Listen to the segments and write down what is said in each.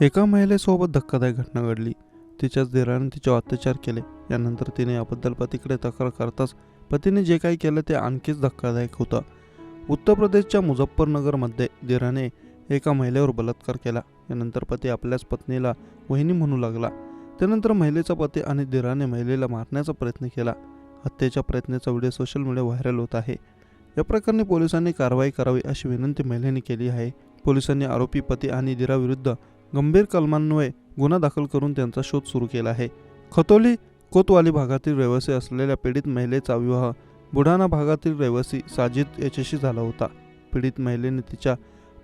एका महिलेसोबत धक्कादायक घटना घडली. तिच्याच दिराने तिच्यावर अत्याचार केले. यानंतर तिने याबद्दल पतीकडे तक्रार करताच पतीने जे काही केलं ते आणखीच धक्कादायक होतं. उत्तर प्रदेशच्या मुझफ्फरनगरमध्ये दिराने एका महिलेवर बलात्कार केला. यानंतर पती आपल्याच पत्नीला वहिनी म्हणू लागला. त्यानंतर महिलेचा पती आणि दिराने महिलेला मारण्याचा प्रयत्न केला. हत्येच्या प्रयत्नाचा व्हिडिओ सोशल मीडिया व्हायरल होत आहे. या प्रकरणी पोलिसांनी कारवाई करावी अशी विनंती महिलेने केली आहे. पोलिसांनी आरोपी पती आणि दिराविरुद्ध गंभीर कलमान्वये गुन्हा दाखल करून त्यांचा शोध सुरू केला आहे. खतोली कोतवाली भागातील रहिवासी असलेल्या पीडित महिलेचा विवाह बुढाणा भागातील रहिवासी साजिद याच्याशी झाला होता. पीडित महिलेने तिच्या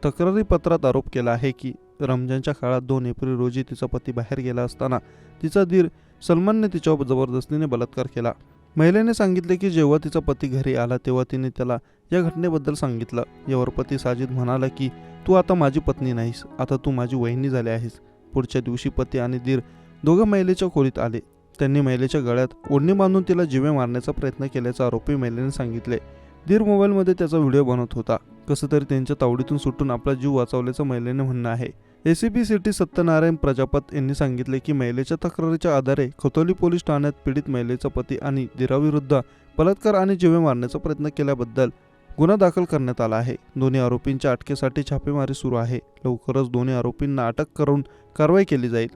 तक्रारी पत्रात आरोप केला आहे की रमजानच्या काळात 2 एप्रिल रोजी तिचा पती बाहेर गेला असताना तिचा दीर सलमानने तिच्यावर जबरदस्तीने बलात्कार केला. महिलेने सांगितले की जेव्हा तिचा पती घरी आला तेव्हा तिने त्याला या घटनेबद्दल सांगितलं. यावर पती साजिद म्हणाला की तू आता माझी पत्नी नाहीस, आता तू माझी वहिनी झाली आहेस. पुढच्या दिवशी पती आणि दीर दोघं महिलेच्या खोलीत आले. त्यांनी महिलेच्या गळ्यात ओढणी बांधून तिला जीवे मारण्याचा प्रयत्न केल्याचा आरोपी महिलेने सांगितले. दीर मोबाईलमध्ये त्याचा व्हिडिओ बनवत होता. कसं तरी त्यांच्या तावडीतून सुटून आपला जीव वाचवल्याचं महिलेने म्हणणं आहे. एसीपी सिटी सत्यनारायण प्रजापत यांनी सांगितले की महिलेच्या तक्रारीच्या आधारे खतोली पोलीस ठाण्यात पीडित महिलेचा पती आणि दिराविरुद्ध बलात्कार आणि जीवे मारण्याचा प्रयत्न केल्याबद्दल गुन्हा दाखल करण्यात आला आहे. दोन्ही आरोपींच्या अटकेसाठी छापेमारी सुरू आहे. लवकरच दोन्ही आरोपींना अटक करून कारवाई केली जाईल.